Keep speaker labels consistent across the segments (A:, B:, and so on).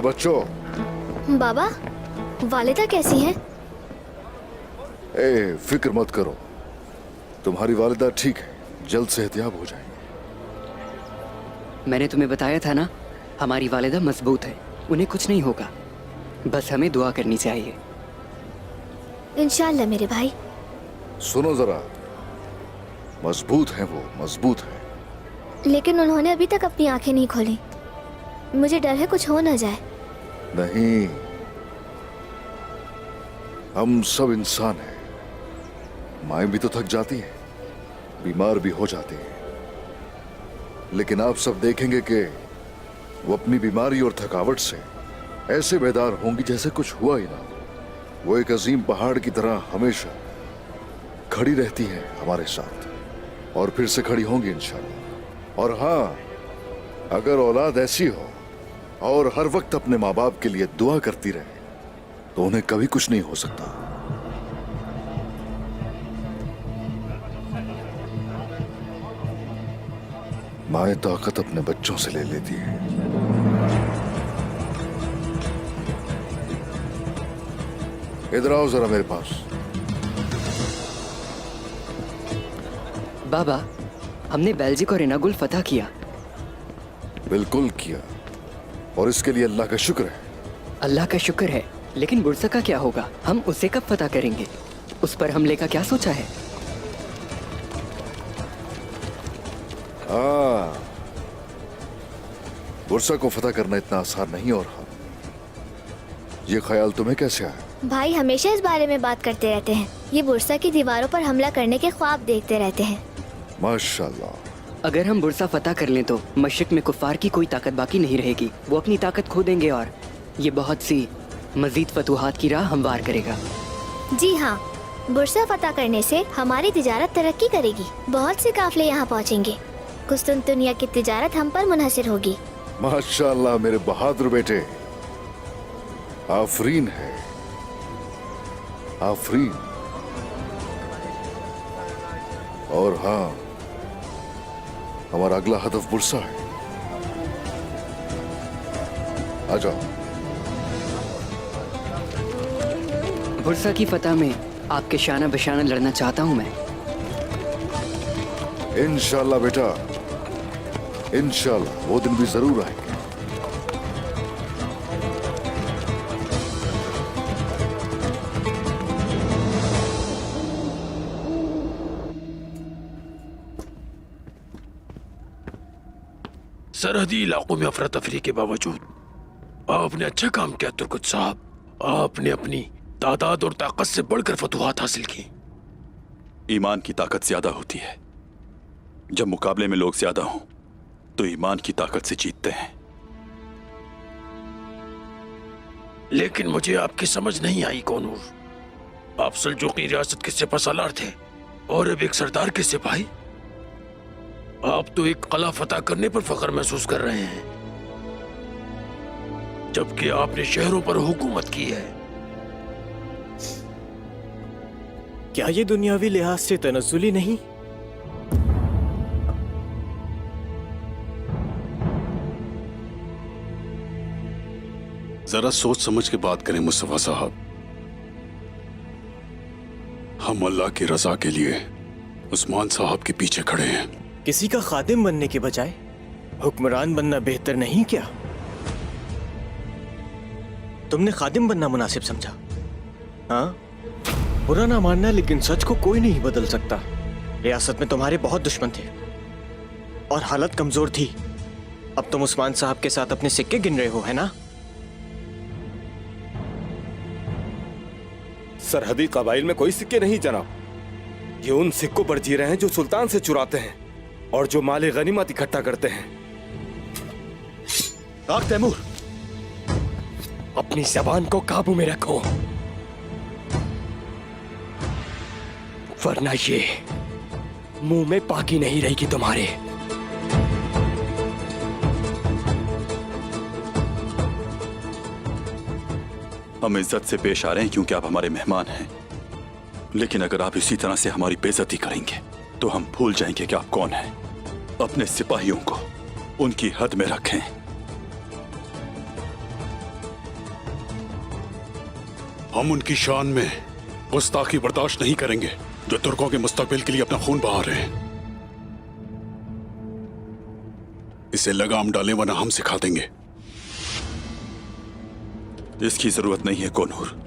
A: मेरे बच्चों।
B: बाबा, वालिदा कैसी हैं?
A: ए, फिक्र मत करो, तुम्हारी वालिदा ठीक है, जल्द सेहतयाब हो जाएंगी।
C: मैंने तुम्हें बताया था ना, हमारी वालिदा मजबूत है, उन्हें कुछ नहीं होगा। बस हमें दुआ करनी चाहिए।
B: इंशाल्लाह मेरे भाई।
A: सुनो जरा, मजबूत है वो, मजबूत है।
B: लेकिन उन्होंने अभी तक अपनी आंखें नहीं खोली। मुझे डर है कुछ हो ना जाए।
A: नहीं, हम सब इंसान हैं। माएँ भी तो थक जाती हैं, बीमार भी हो जाती हैं, लेकिन आप सब देखेंगे कि वो अपनी बीमारी और थकावट से ऐसे बेदार होंगी जैसे कुछ हुआ ही ना। वो एक अजीम पहाड़ की तरह हमेशा खड़ी रहती हैं हमारे साथ, और फिर से खड़ी होंगी इंशाल्लाह। और हाँ, अगर औलाद ऐसी हो और हर वक्त अपने माँ बाप के लिए दुआ करती रहे तो उन्हें कभी कुछ नहीं हो सकता। माएँ ताकत अपने बच्चों से ले लेती है। इधर आओ जरा मेरे पास।
C: बाबा, हमने बेल्जिक और इनागुल फतह किया।
A: बिल्कुल किया, और इसके लिए अल्लाह का शुक्र है।
C: अल्लाह का शुक्र है, लेकिन बुरसा का क्या होगा? हम उसे कब फतह करेंगे? उस पर हमले का क्या सोचा है?
A: हाँ, बुरसा को फतह करना इतना आसान नहीं। और हाँ, ये ख्याल तुम्हें कैसे आया?
B: भाई हमेशा इस बारे में बात करते रहते हैं। ये बुरसा की दीवारों पर हमला करने के ख्वाब देखते रहते हैं।
A: माशाल्लाह।
C: अगर हम बुरसा फतह कर लें तो मशरिक में कुफार की कोई ताकत बाकी नहीं रहेगी। वो अपनी ताकत खो देंगे और ये बहुत सी मजीद फतूहात की राह हमवार करेगा।
B: जी हाँ, बुरसा फतह करने से हमारी तिजारत तरक्की करेगी। बहुत से काफले यहाँ पहुँचेंगे। कुस्तुनतुनिया की तिजारत हम पर मुनहसिर होगी।
A: माशाल्लाह मेरे बहादुर बेटे, आफरीन है, आफरीन। और हाँ, हमारा अगला हदफ बुरसा है। आ जाओ।
C: बुरसा की फतह में आपके शाना बशाना लड़ना चाहता हूँ मैं।
A: इंशाल्लाह बेटा, इंशाल्लाह वो दिन भी जरूर आएंगे।
D: सरहदी इलाकों में अफरा तफरी के बावजूद आपने अच्छा काम किया तुर्कुत साहब। आपने अपनी तादाद और ताकत से बढ़कर फतूहात हासिल की।
E: ईमान की ताकत ज्यादा होती है। जब मुकाबले में लोग ज्यादा हों तो ईमान की ताकत से जीतते हैं।
D: लेकिन मुझे आपकी समझ नहीं आई कोनूर। आप सल्जूकी रियासत के सिपहसालार थे और अब एक सरदार के सिपाही। आप तो एक कला फतह करने पर फख्र महसूस कर रहे हैं, जबकि आपने शहरों पर हुकूमत की है।
F: क्या ये दुनियावी लिहाज से तनज़्ज़ुली नहीं?
G: जरा सोच समझ के बात करें मुस्तफा साहब। हम अल्लाह की रजा के लिए उस्मान साहब के पीछे खड़े हैं।
F: किसी का खादिम बनने के बजाय हुक्मरान बनना बेहतर नहीं क्या? तुमने खादिम बनना मुनासिब समझा? हाँ, बुरा ना मानना, लेकिन सच को कोई नहीं बदल सकता। रियासत में तुम्हारे बहुत दुश्मन थे और हालत कमजोर थी। अब तुम उस्मान साहब के साथ अपने सिक्के गिन रहे हो, है ना?
H: सरहदी कबाइल में कोई सिक्के नहीं जनाब। ये उन सिक्कों पर जी रहे हैं जो सुल्तान से चुराते हैं और जो माले गनीमत इकट्ठा करते हैं।
F: ताक तैमूर, अपनी जबान को काबू में रखो, वरना ये मुंह में पाकी नहीं रहेगी तुम्हारे।
E: हम इज्जत से पेश आ रहे हैं क्योंकि आप हमारे मेहमान हैं, लेकिन अगर आप इसी तरह से हमारी बेइज्जती करेंगे तो हम भूल जाएंगे कि आप कौन हैं। अपने सिपाहियों को उनकी हद में रखें।
G: हम उनकी शान में गुस्ताखी बर्दाश्त नहीं करेंगे जो तुर्कों के मुस्तकबिल के लिए अपना खून बहा रहे हैं। इसे लगाम डालें वरना हम सिखा देंगे।
E: इसकी जरूरत नहीं है कोनूर।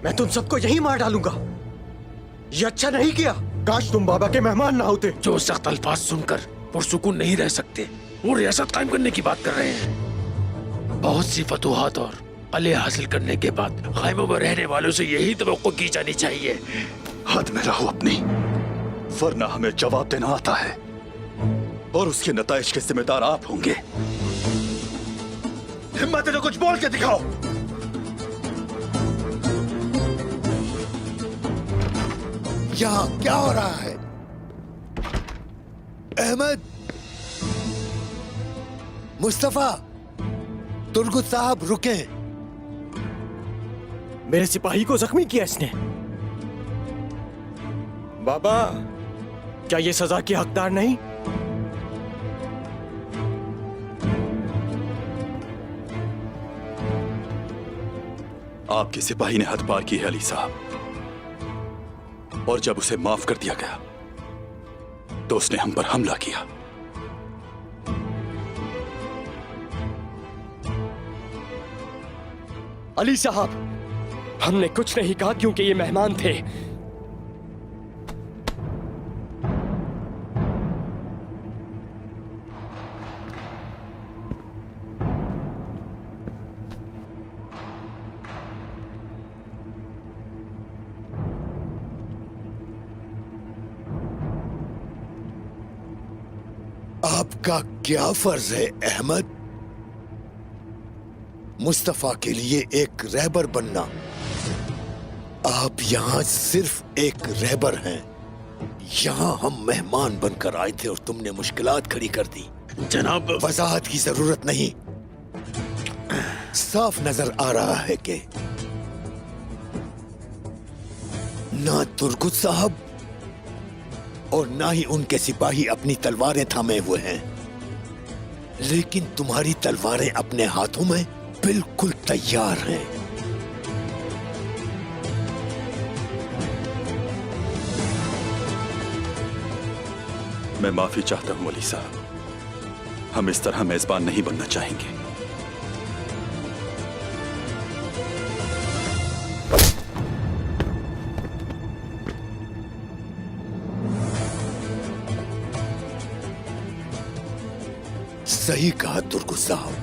F: मैं तुम सबको यही मार डालूंगा। ये अच्छा नहीं किया। काश तुम बाबा के मेहमान ना होते।
D: जो सख्त अल्फाज सुनकर पुरसुकून नहीं रह सकते वो रियासत कायम करने की बात कर रहे हैं। बहुत सी फतूहात और अले हासिल करने के बाद खाइमों में रहने वालों से यही तवक्को की जानी चाहिए।
E: हद में रहो अपनी, वरना हमें जवाब देना आता है और उसके नताइज के जिम्मेदार आप होंगे। हिम्मत है तो कुछ बोल के दिखाओ।
I: यहाँ क्या हो रहा है? अहमद, मुस्तफा, तुर्गुत साहब रुके।
F: मेरे सिपाही को जख्मी किया इसने। बाबा, क्या ये सजा की हकदार नहीं?
E: आपके सिपाही ने हद पार की है अली साहब, और जब उसे माफ कर दिया गया तो उसने हम पर हमला किया।
F: अली साहब, हमने कुछ नहीं कहा क्योंकि ये मेहमान थे।
I: आपका क्या फर्ज है अहमद? मुस्तफा के लिए एक रहबर बनना। आप यहाँ सिर्फ एक रहबर हैं। यहाँ हम मेहमान बनकर आए थे और तुमने मुश्किलात खड़ी कर दी।
D: जनाब,
I: वजाहत की जरूरत नहीं। साफ नजर आ रहा है कि ना तुर्गुत साहब और ना ही उनके सिपाही अपनी तलवारें थामे हुए हैं, लेकिन तुम्हारी तलवारें अपने हाथों में बिल्कुल तैयार हैं।
E: मैं माफी चाहता हूं अली साहब, हम इस तरह मेजबान नहीं बनना चाहेंगे।
I: सही कहा तुर्गुत साहब,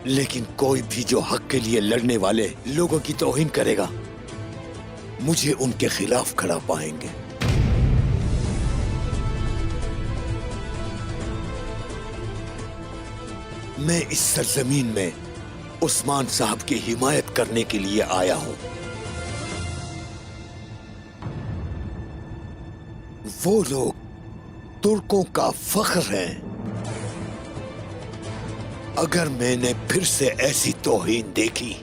I: लेकिन कोई भी जो हक के लिए लड़ने वाले लोगों की तौहीन करेगा, मुझे उनके खिलाफ खड़ा पाएंगे। मैं इस सरजमीन में उस्मान साहब की हिमायत करने के लिए आया हूं। वो लोग तुर्कों का फख्र हैं। अगर मैंने फिर से ऐसी तौहीन देखी,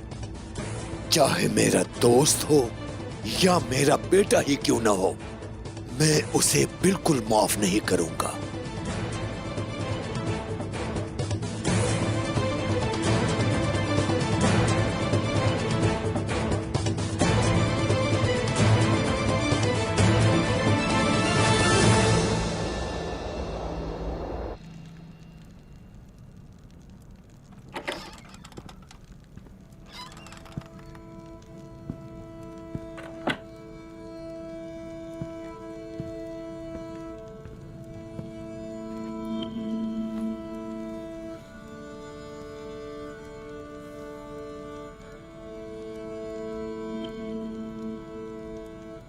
I: चाहे मेरा दोस्त हो या मेरा बेटा ही क्यों ना हो, मैं उसे बिल्कुल माफ नहीं करूंगा।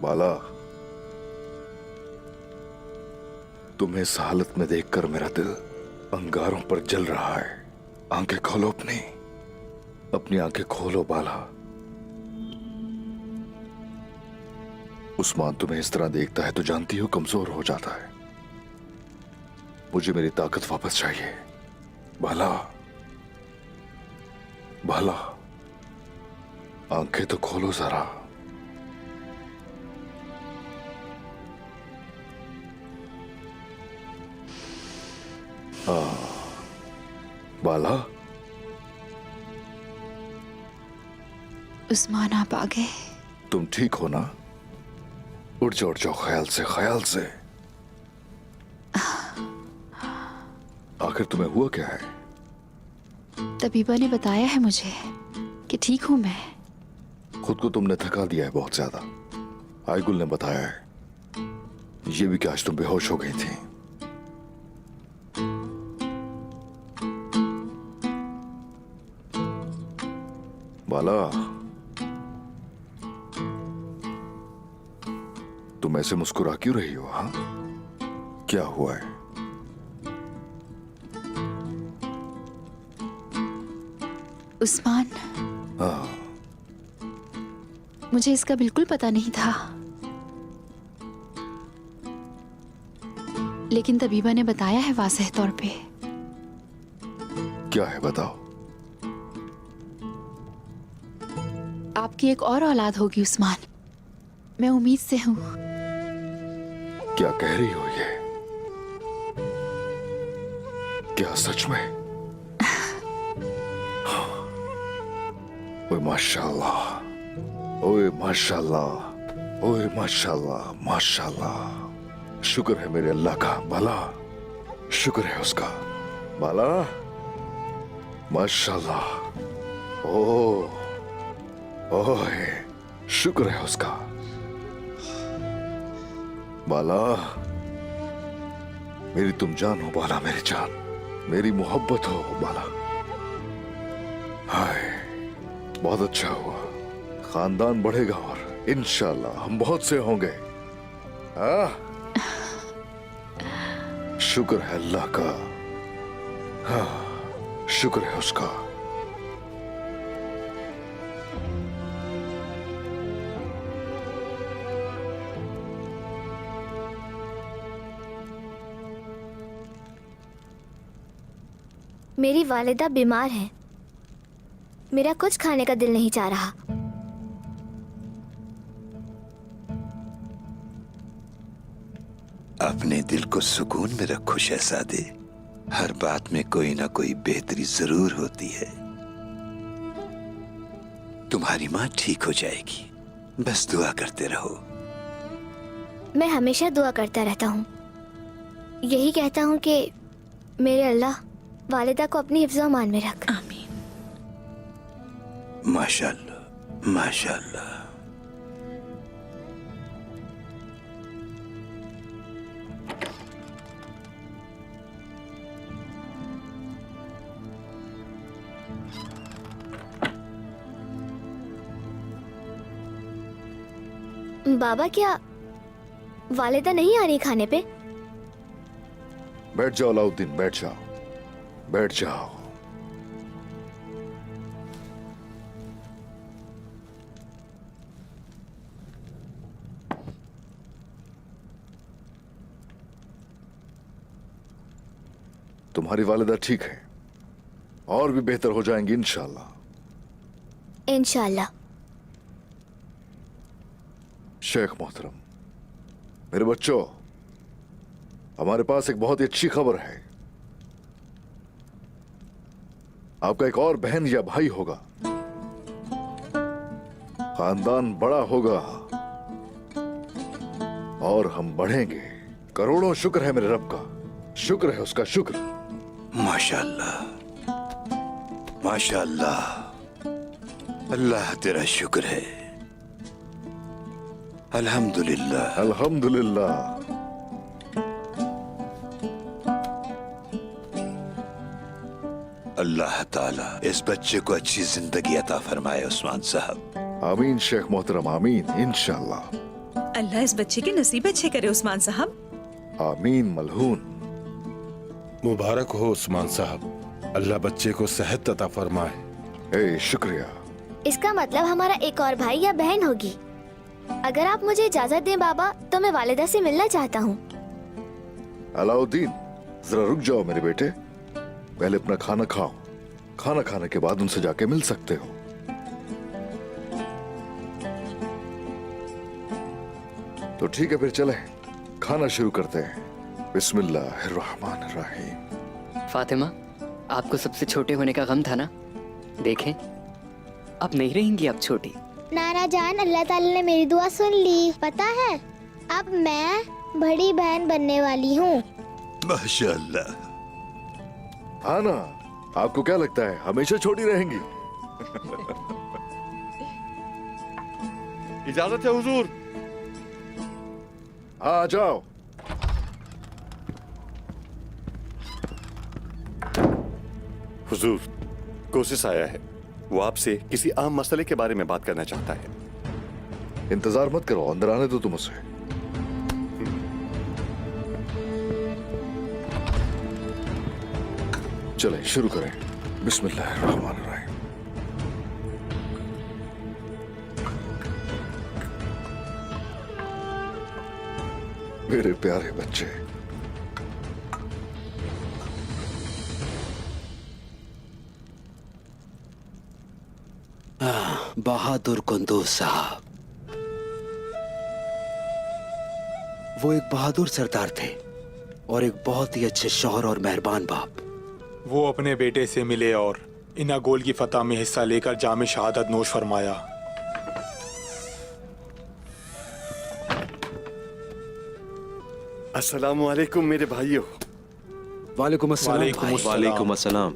A: बाला, तुम्हें इस हालत में देखकर मेरा दिल अंगारों पर जल रहा है। आंखें खोलो अपनी आंखें खोलो बाला। उस्मान तुम्हें इस तरह देखता है तो जानती हो कमजोर हो जाता है। मुझे मेरी ताकत वापस चाहिए बाला। भला आंखें तो खोलो जरा। बाला,
J: उस्मान आप आ गए।
A: तुम ठीक हो ना? उठ जाओ ख्याल से, ख्याल से। आखिर तुम्हें हुआ क्या है?
J: तबीबा ने बताया है मुझे कि ठीक हूं मैं।
A: खुद को तुमने थका दिया है बहुत ज्यादा। आयगुल ने बताया है ये भी कि आज तुम बेहोश हो गई थी। बाला, तुम ऐसे मुस्कुरा क्यों रही हो? हाँ, क्या हुआ है?
J: उस्मान,
A: हाँ,
J: मुझे इसका बिल्कुल पता नहीं था, लेकिन तबीबा ने बताया है वाज़ेह तौर पे।
A: क्या है बताओ।
J: आपकी एक और औलाद होगी उस्मान, मैं उम्मीद से हूँ।
A: क्या कह रही हो ये? क्या सच में? ओए माशाल्लाह, ओए माशाल्लाह, ओए माशाल्लाह, माशाल्लाह। शुक्र है मेरे अल्लाह का। बाला, शुक्र है उसका। बाला, माशाल्लाह। ओए, शुक्र है उसका। बाला, मेरी तुम जान हो बाला, मेरी जान, मेरी मोहब्बत हो बाला। हाय, बहुत अच्छा हुआ। खानदान बढ़ेगा और इंशाल्लाह हम बहुत से होंगे। शुक्र है अल्लाह का। हाँ, शुक्र है उसका।
B: मेरी वालिदा बीमार है, मेरा कुछ खाने का दिल नहीं चाह रहा।
I: अपने दिल को सुकून में रखो शहजादे। हर बात में कोई ना कोई बेहतरी जरूर होती है। तुम्हारी माँ ठीक हो जाएगी, बस दुआ करते रहो।
B: मैं हमेशा दुआ करता रहता हूँ। यही कहता हूँ कि मेरे अल्लाह वालिदा को अपनी हिफ्ज़-ओ-मान में रख।
J: आमीन।
I: माशाल्लाह, माशाल्लाह।
B: बाबा, क्या वालिदा नहीं आ रही खाने पे?
A: बैठ जाओ अलाउद्दीन, बैठ जाओ, बैठ जाओ। तुम्हारी वालिदा ठीक है और भी बेहतर हो जाएंगी इंशाल्लाह।
B: इंशाल्लाह।
A: शेख मोहतरम, मेरे बच्चों, हमारे पास एक बहुत ही अच्छी खबर है। आपका एक और बहन या भाई होगा, खानदान बड़ा होगा और हम बढ़ेंगे। करोड़ों शुक्र है मेरे रब का, शुक्र है उसका, शुक्र।
I: माशाल्लाह, माशाल्लाह। अल्लाह तेरा शुक्र है। अल्हम्दुलिल्लाह,
A: अल्हम्दुलिल्लाह।
I: अल्लाह ताला इस बच्चे को अच्छी जिंदगी अता फरमाए उस्मान साहब।
A: आमीन शेख मोहतरम, आमीन इंशाल्लाह।
K: अल्लाह इस बच्चे के नसीब अच्छे करे उस्मान साहब।
A: आमीन मलहून।
H: मुबारक हो उस्मान साहब, अल्लाह बच्चे को सेहत अता फरमाए।
A: ए शुक्रिया।
B: इसका मतलब हमारा एक और भाई या बहन होगी। अगर आप मुझे इजाजत दें बाबा, तो मैं वालिदा से मिलना चाहता हूँ।
A: अलाउद्दीन, जरा रुक जाओ मेरे बेटे, पहले अपना खाना खाओ, खाना खाने के बाद उनसे जाके मिल सकते हो। तो ठीक है, फिर चलें, खाना शुरू करते हैं। बिस्मिल्लाहिर्रहमानिर्रहीम।
C: फातिमा, आपको सबसे छोटे होने का गम था ना? देखें, अब नहीं रहेंगी आप छोटी।
B: नाना जान, अल्लाह ताला ने मेरी दुआ सुन ली। पता है, अब मैं बड़ी बहन बनने वाली हूँ।
I: माशाअल्लाह।
A: हाँ ना, आपको क्या लगता है हमेशा छोटी रहेंगी?
H: इजाजत है हुजूर।
A: हाँ, आ जाओ।
H: हुजूर, कोशिश आया है। वो आपसे किसी आम मसले के बारे में बात करना चाहता है।
A: इंतजार मत करो, अंदर आने दो तुम उसे। चलें, शुरू करें। बिस्मिल्लाहिर्रहमानिर्रहीम। मेरे प्यारे बच्चे,
I: बहादुर कुंदूज साहब, वो एक बहादुर सरदार थे और एक बहुत ही अच्छे शौहर और मेहरबान बाप।
L: वो अपने बेटे से मिले और इना गोल की फतह में हिस्सा लेकर जामे शहादत नोश फरमाया।
H: अस्सलामु अलैकुम मेरे भाइयों।
I: वालेकुम अस्सलाम।
L: वालेकुम
I: अस्सलाम।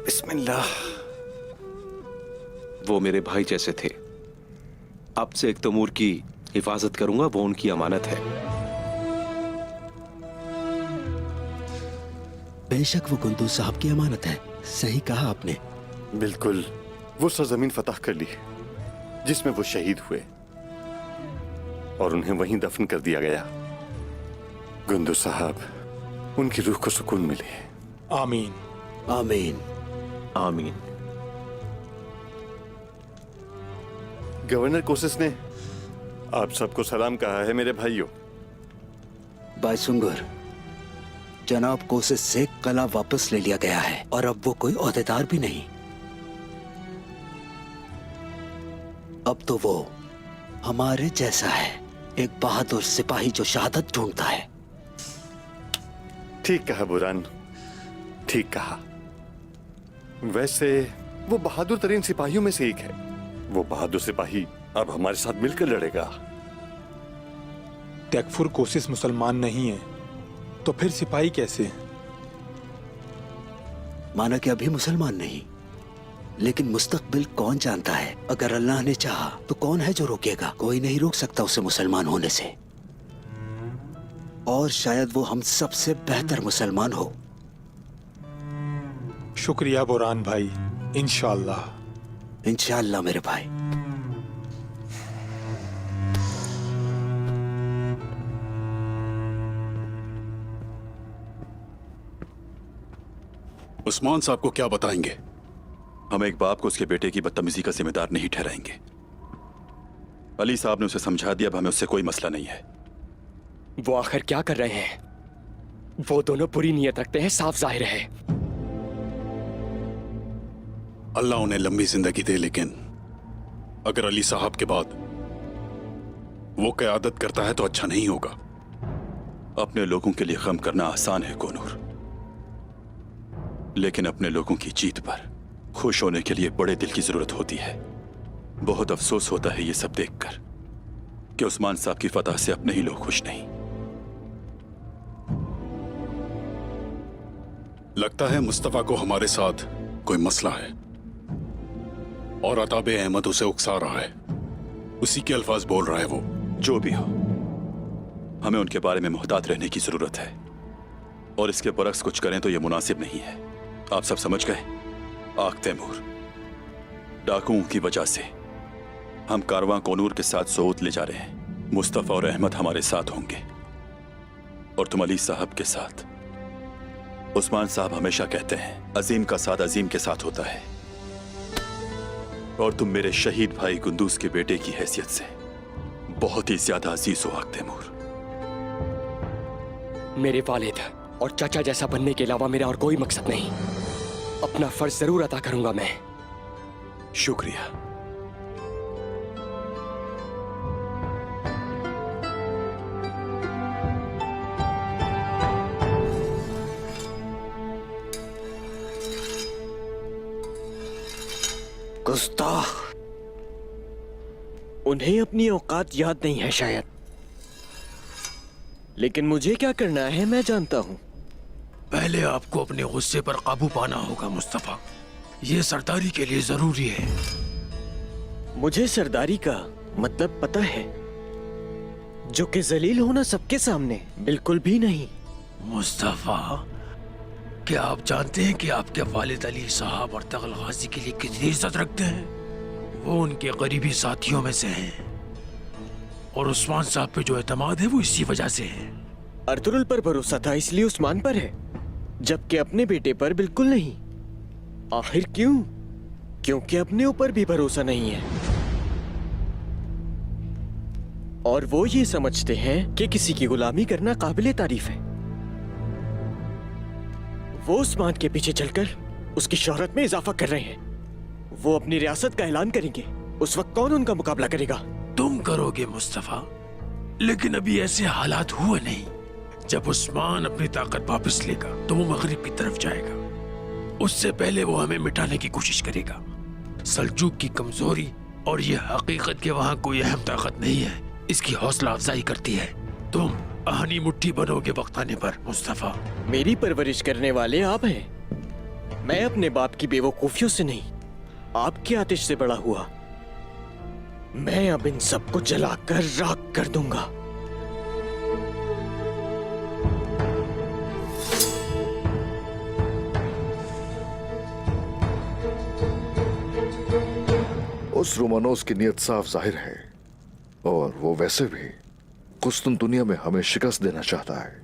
I: बिस्मिल्लाह।
M: वो मेरे भाई जैसे थे। अब से एक तैमूर की हिफाजत करूंगा, वो उनकी अमानत है।
I: बेशक वो कुंदूज साहब की अमानत है। सही कहा आपने।
H: बिल्कुल, वो सरजमीन फतह कर ली जिसमें वो शहीद हुए और उन्हें वहीं दफन कर दिया गया। कुंदूज साहब, उनकी रूह को सुकून मिले।
L: आमीन
I: आमीन
M: आमीन।
H: गवर्नर कोसिस ने आप सबको सलाम कहा है मेरे भाइयों।
I: बायसुंगर, जनाब कोसिस से कला वापस ले लिया गया है और अब वो कोई ओहदेदार भी नहीं। अब तो वो हमारे जैसा है, एक बहादुर सिपाही जो शहादत ढूंढता है।
H: ठीक कहा बुरान, ठीक कहा। वैसे वो बहादुर तरीन सिपाहियों में से एक है। वो बहादुर सिपाही अब हमारे साथ मिलकर लड़ेगा।
L: तकफुर कोशिश मुसलमान नहीं है तो फिर सिपाही कैसे?
I: माना कि अभी मुसलमान नहीं, लेकिन मुस्तकबिल कौन जानता है। अगर अल्लाह ने चाहा तो कौन है जो रोकेगा? कोई नहीं रोक सकता उसे मुसलमान होने से। और शायद वो हम सबसे बेहतर मुसलमान हो।
L: शुक्रिया बुरान भाई। इंशाअल्लाह।
I: इंशाअल्लाह मेरे भाई।
G: उस्मान साहब को क्या बताएंगे?
E: हम एक बाप को उसके बेटे की बदतमीजी का जिम्मेदार नहीं ठहराएंगे। अली साहब ने उसे समझा दिया, अब हमें उससे कोई मसला नहीं है।
F: वो आखिर क्या कर रहे हैं? वो दोनों बुरी नीयत रखते हैं, साफ जाहिर है।
G: अल्लाह उन्हें लंबी जिंदगी दे, लेकिन अगर अली साहब के बाद वो क़यादत करता है तो अच्छा नहीं होगा।
E: अपने लोगों के लिए गम करना आसान है कोनूर, लेकिन अपने लोगों की जीत पर खुश होने के लिए बड़े दिल की जरूरत होती है। बहुत अफसोस होता है ये सब देखकर कि उस्मान साहब की फतह से अपने ही लोग खुश नहीं।
G: लगता है मुस्तफा को हमारे साथ कोई मसला है और अताब अहमद उसे उकसा रहा है। उसी के अल्फाज बोल रहा है वो।
E: जो भी हो, हमें उनके बारे में मुहतात रहने की जरूरत है और इसके बरक्स कुछ करें तो यह मुनासिब नहीं है। आप सब समझ गए? आग तैमूर, डाकुओं की वजह से हम कारवां कोनूर के साथ सोत ले जा रहे हैं। मुस्तफा और अहमद हमारे साथ होंगे और तुम अली साहब के साथ। उस्मान साहब हमेशा कहते हैं अजीम का साथ अजीम के साथ होता है, और तुम मेरे शहीद भाई कुंदूज के बेटे की हैसियत से बहुत ही ज्यादा अजीज हो आग तैमूर।
F: मेरे वालिद और चाचा जैसा बनने के अलावा मेरा और कोई मकसद नहीं। अपना फर्ज जरूर अदा करूंगा मैं।
E: शुक्रिया।
F: गुस्ताख, उन्हें अपनी औकात याद नहीं है शायद, लेकिन मुझे क्या करना है मैं जानता हूं।
D: पहले आपको अपने गुस्से पर काबू पाना होगा मुस्तफा। ये सरदारी के लिए जरूरी है।
F: मुझे सरदारी का मतलब पता है, जो कि जलील होना सबके सामने, बिल्कुल भी नहीं।
D: मुस्तफा, क्या आप जानते हैं कि आपके वालिद अली साहब और तगल गाजी के लिए कितनी इज्जत रखते हैं? वो उनके करीबी साथियों में से हैं और उस्मान साहब पे जो एतमाद है वो इसी वजह से है।
F: अर्तुगरुल पर भरोसा था इसलिए उस्मान पर है, जबकि अपने बेटे पर बिल्कुल नहीं। आखिर क्यों? क्योंकि अपने ऊपर भी भरोसा नहीं है और वो ये समझते हैं कि किसी की गुलामी करना काबिले तारीफ है। वो उस्मान के पीछे चलकर उसकी शोहरत में इजाफा कर रहे हैं। वो अपनी रियासत का ऐलान करेंगे, उस वक्त कौन उनका मुकाबला करेगा?
D: तुम करोगे मुस्तफा, लेकिन अभी ऐसे हालात हुए नहीं। जब उस्मान अपनी ताकत वापस लेगा तो वो मगरिब की तरफ जाएगा। उससे पहले वो हमें मिटाने की कोशिश करेगा। सल्जूक की कमजोरी और ये हकीकत कि वहाँ कोई अहम ताकत नहीं है, इसकी हौसला अफजाई करती है। तुम आहनी मुट्ठी बनोगे वक्त आने पर मुस्तफा।
F: मेरी परवरिश करने वाले आप हैं। मैं अपने बाप की बेवकूफियों से नहीं, आपकी आतिश से बड़ा हुआ। मैं अब इन सबको जलाकर राख कर दूंगा।
A: उस रोमानोस की नीयत साफ जाहिर है और वो वैसे भी कुस्तुनतुनिया में हमें शिकस्त देना चाहता है।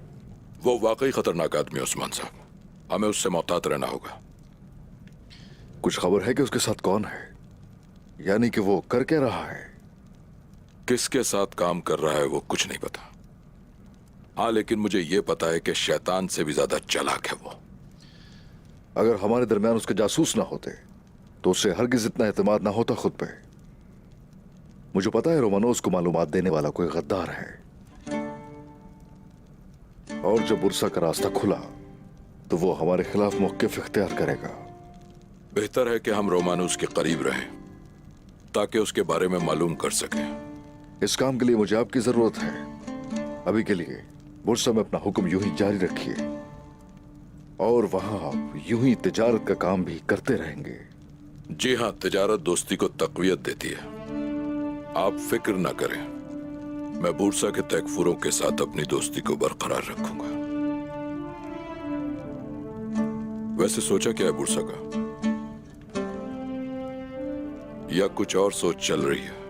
N: वो वाकई खतरनाक आदमी है उस्मान साहब, हमें उससे मोहतात रहना होगा।
A: कुछ खबर है कि उसके साथ कौन है? यानी कि वो कर क्या रहा है?
N: किसके साथ काम कर रहा है वो कुछ नहीं पता। हाँ, लेकिन मुझे ये पता है कि शैतान से भी ज्यादा चालाक है वो।
A: अगर हमारे दरमियान उसके जासूस ना होते तो उससे हरगिज इतना एतमाद ना होता खुद पे। मुझे पता है रोमानोस को मालूमात देने वाला कोई गद्दार है, और जब बुरसा का रास्ता खुला तो वो हमारे खिलाफ मौक़िफ़ इख्तियार करेगा।
N: बेहतर है कि हम रोमानोस के करीब रहें ताकि उसके बारे में मालूम कर सकें।
A: इस काम के लिए मुझे आपकी जरूरत है। अभी के लिए बुरसा में अपना हुक्म यूं ही जारी रखिए और वहां आप यूं ही तिजारत का काम भी करते रहेंगे।
N: जी हाँ, तिजारत दोस्ती को तकवीयत देती है। आप फिक्र ना करें, मैं बुरसा के तकफुरों के साथ अपनी दोस्ती को बरकरार रखूंगा। वैसे सोचा क्या है बुरसा का, या कुछ और सोच चल रही है?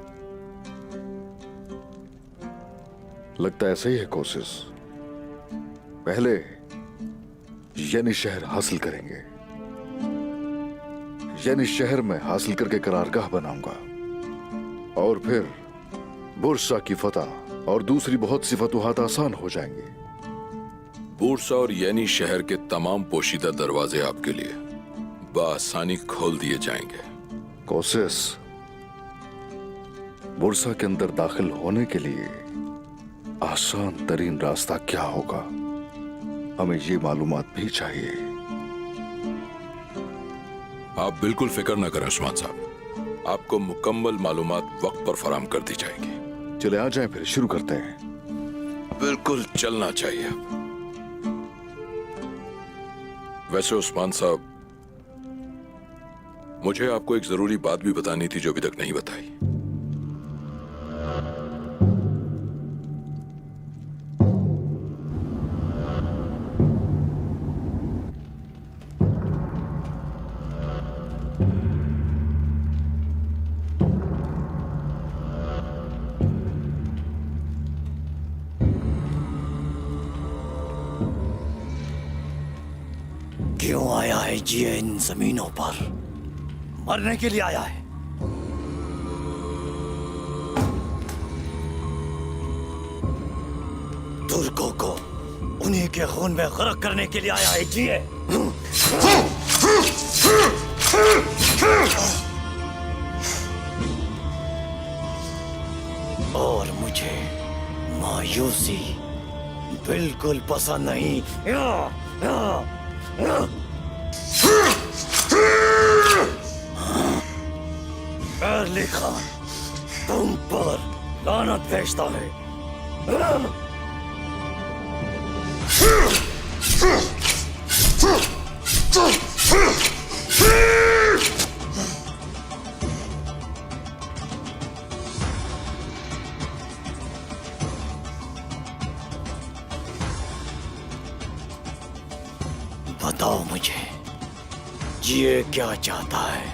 A: लगता ऐसा ही है कोशिश। पहले यानी शहर हासिल करेंगे, यानी शहर में हासिल करके करारगाह बनाऊंगा और फिर बुरसा की फतह और दूसरी बहुत सी फतूहात आसान हो जाएंगी।
N: बुरसा और यानी शहर के तमाम पोशीदा दरवाजे आपके लिए बआसानी खोल दिए जाएंगे।
A: कोशिश बुरसा के अंदर दाखिल होने के लिए आसान तरीन रास्ता क्या होगा, हमें ये मालूमात भी चाहिए।
N: आप बिल्कुल फिक्र न करें उस्मान साहब, आपको मुकम्मल मालूमात वक्त पर फराम कर दी जाएगी।
A: चले आ जाएं, फिर शुरू करते हैं।
N: बिल्कुल चलना चाहिए। वैसे उस्मान साहब, मुझे आपको एक जरूरी बात भी बतानी थी जो अभी तक नहीं बताई।
I: क्यों आया है जी इन जमीनों पर? मरने के लिए आया है। तुर्कों को उन्हीं के खून में गरक करने के लिए आया है। जिए। और मुझे मायूसी बिल्कुल पसंद नहीं। अली खान तुम पर लानत भेजता है। बताओ मुझे, जिए क्या चाहता है?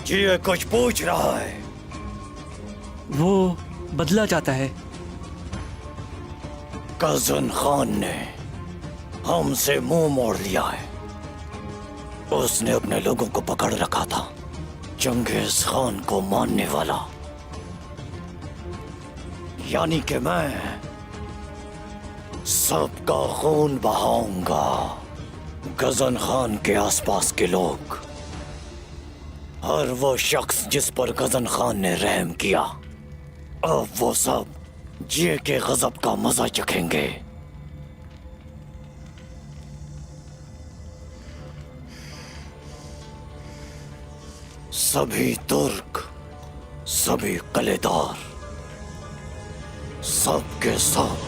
I: जिए कुछ पूछ रहा है।
C: वो बदला चाहता है।
I: कजन खान ने हमसे मुंह मोड़ लिया है। उसने अपने लोगों को पकड़ रखा था, चंगेज खान को मानने वाला। यानी कि मैं सबका खून बहाऊंगा। गजन खान के आसपास के लोग, हर वो शख्स जिस पर गजन खान ने रहम किया, अब वो सब जिए के गजब का मजा चखेंगे। सभी तुर्क, सभी कलेदार, सब के सब